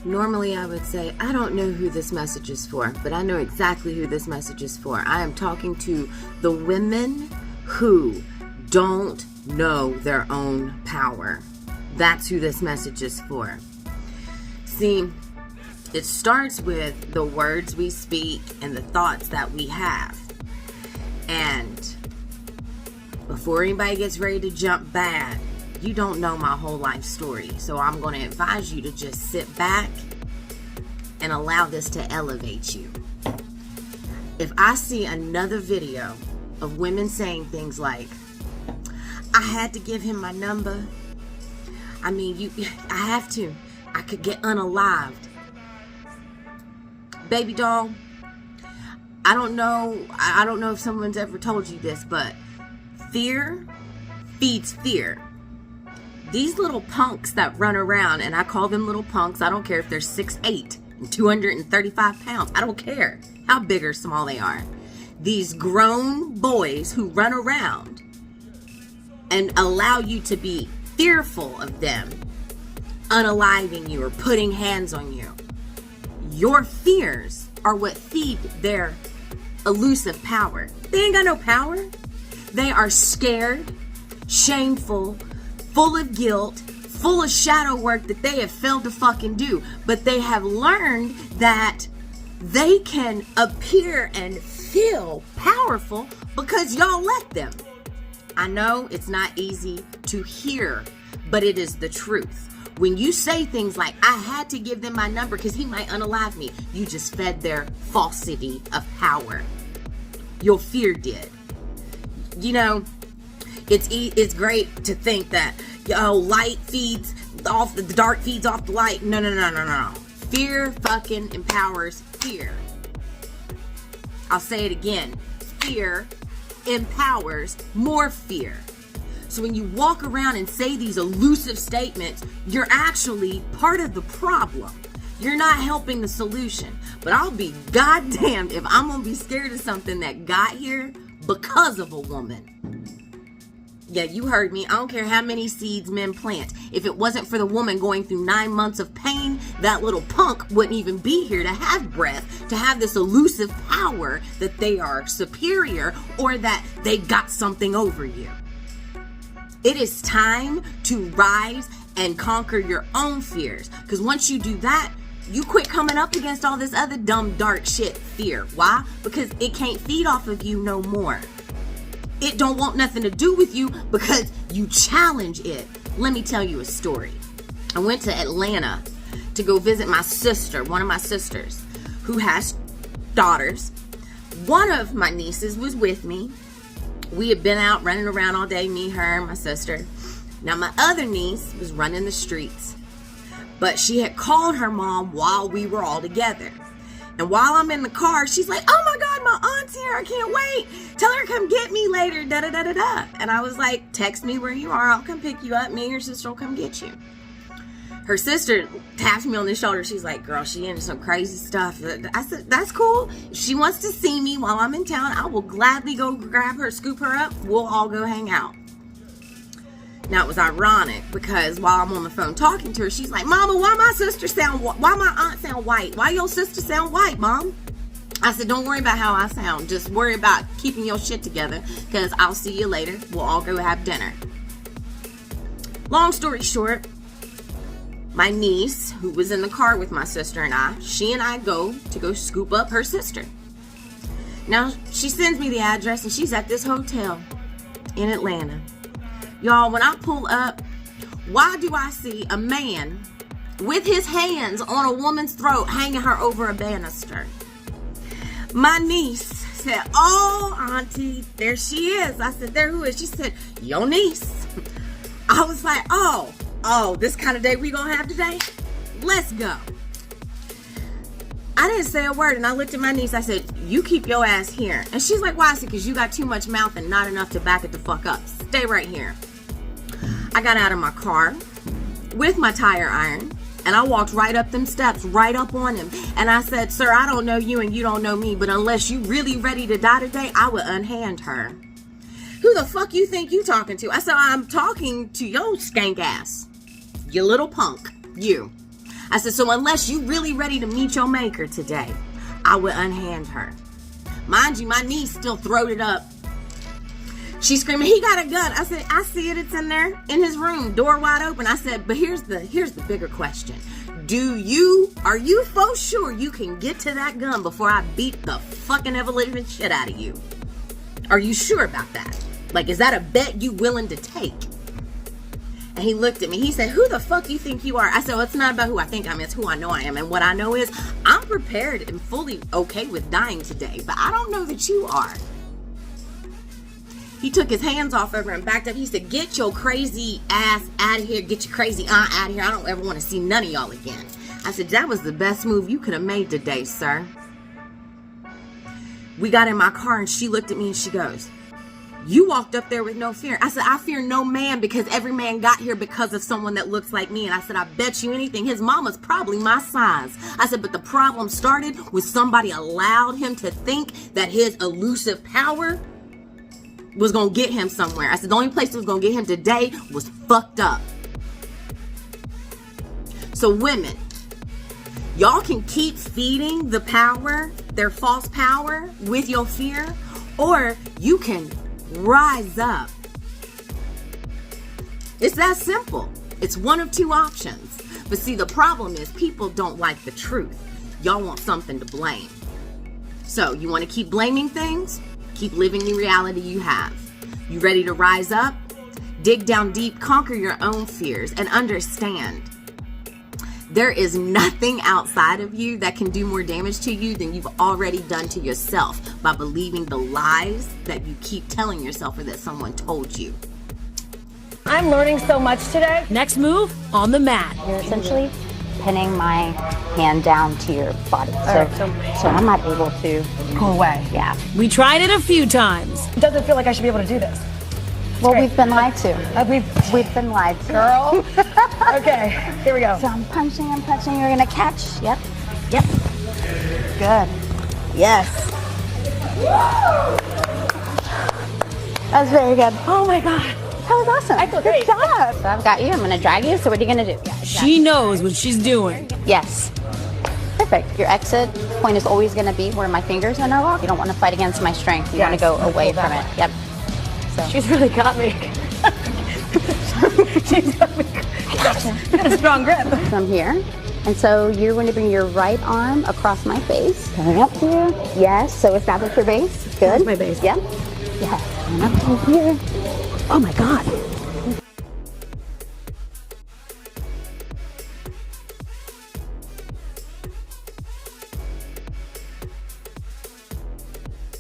Normally I would say, I don't know who this message is for, but I know exactly who this message is for. I am talking to the women who don't know their own power. That's who this message is for. See, it starts with the words we speak and the thoughts that we have. And before anybody gets ready to jump bad, you don't know my whole life story. So I'm going to advise you to just sit back and allow this to elevate you. If I see another video of women saying things like, I had to give him my number. I mean, I have to. I could get unalived. Baby doll, I don't know if someone's ever told you this, but fear feeds fear. These little punks that run around, and I call them little punks, I don't care if they're 6'8" and 235 pounds. I don't care how big or small they are. These grown boys who run around and allow you to be fearful of them unaliving you or putting hands on you. Your fears are what feed their elusive power. They ain't got no power. They are scared, shameful, full of guilt, full of shadow work that they have failed to fucking do. But they have learned that they can appear and feel powerful because y'all let them. I know it's not easy to hear, but it is the truth. When you say things like, I had to give them my number because he might unalive me, you just fed their falsity of power. Your fear did. You know, it's great to think that, light feeds off, the dark feeds off the light. No. Fear fucking empowers fear. I'll say it again. Fear empowers more fear. So when you walk around and say these elusive statements, you're actually part of the problem. You're not helping the solution. But I'll be goddamned if I'm going to be scared of something that got here because of a woman. Yeah, you heard me. I don't care how many seeds men plant. If it wasn't for the woman going through 9 months of pain, that little punk wouldn't even be here to have breath, to have this elusive power that they are superior or that they got something over you. It is time to rise and conquer your own fears. Because once you do that, you quit coming up against all this other dumb, dark shit fear. Why? Because it can't feed off of you no more. It don't want nothing to do with you because you challenge it. Let me tell you a story. I went to Atlanta to go visit my sister, one of my sisters, who has daughters. One of my nieces was with me. We had been out running around all day, me, her, and my sister. Now, my other niece was running the streets. But she had called her mom while we were all together. And while I'm in the car, she's like, oh my God, my aunt's here. I can't wait. Tell her to come get me later. Da-da-da-da-da. And I was like, text me where you are. I'll come pick you up. Me and your sister will come get you. Her sister taps me on the shoulder. She's like, girl, she into some crazy stuff. I said, that's cool. If she wants to see me while I'm in town, I will gladly go grab her, scoop her up. We'll all go hang out. Now, it was ironic because while I'm on the phone talking to her, she's like, Mama, why my aunt sound white? Why your sister sound white, Mom? I said, don't worry about how I sound. Just worry about keeping your shit together because I'll see you later. We'll all go have dinner. Long story short, my niece, who was in the car with my sister and I, she and I go scoop up her sister. Now, she sends me the address and she's at this hotel in Atlanta. Y'all, when I pull up, why do I see a man with his hands on a woman's throat hanging her over a banister? My niece said, oh, Auntie, there she is. I said, there who is? She said, your niece. I was like, oh, this kind of day we gonna have today? Let's go. I didn't say a word, and I looked at my niece. I said, you keep your ass here. And she's like, why? I said, because you got too much mouth and not enough to back it the fuck up. Stay right here. I got out of my car with my tire iron, and I walked right up them steps, right up on him. And I said, sir, I don't know you and you don't know me, but unless you really ready to die today, I would unhand her. Who the fuck you think you talking to? I said, I'm talking to your skank ass. You little punk. You. I said, so unless you really ready to meet your maker today, I would unhand her. Mind you, my niece still throwed it up. She's screaming, he got a gun. I said, I see it. It's in there in his room, door wide open. I said, but here's the bigger question. Are you for sure you can get to that gun before I beat the fucking ever-living shit out of you? Are you sure about that? Like, is that a bet you willing to take? And he looked at me. He said, who the fuck you think you are? I said, well, it's not about who I think I am. It's who I know I am. And what I know is I'm prepared and fully okay with dying today. But I don't know that you are. He took his hands off of her and backed up. He said, get your crazy ass out of here. Get your crazy aunt out of here. I don't ever want to see none of y'all again. I said, that was the best move you could have made today, sir. We got in my car and she looked at me and she goes, you walked up there with no fear. I said, I fear no man because every man got here because of someone that looks like me. And I said, I bet you anything, his mama's probably my size. I said, but the problem started with somebody allowed him to think that his elusive power was going to get him somewhere. I said, the only place that was going to get him today was fucked up. So women, y'all can keep feeding the power, their false power with your fear, or you can rise up. It's that simple. It's one of two options. But see, the problem is people don't like the truth. Y'all want something to blame. So you want to keep blaming things? Keep living the reality you have. You ready to rise up? Dig down deep, conquer your own fears, and understand there is nothing outside of you that can do more damage to you than you've already done to yourself by believing the lies that you keep telling yourself or that someone told you. I'm learning so much today. Next move, on the mat. You're essentially pinning my hand down to your body. So I'm not able to Pull away. Yeah. We tried it a few times. It doesn't feel like I should be able to do this. Well, great. we've been lied to. We've been lied to. Girl. Okay, here we go. So I'm punching. You're gonna catch. Yep. Good. Yes. That was very good. Oh my God. That was awesome. I feel great. Good job. So I've got you. I'm gonna drag you. So what are you gonna do? Yeah, exactly. She knows what she's doing. Yes. Perfect. Your exit point is always going to be where my fingers are locked. You don't want to fight against my strength. You want to go away from it. Yep. So. She's really got me. She's got me. Got a strong grip. From here. And so you're going to bring your right arm across my face. Coming up here. Yes. So establish your base. Good. That's my base. Yep. Yeah. And up to here. Oh my God.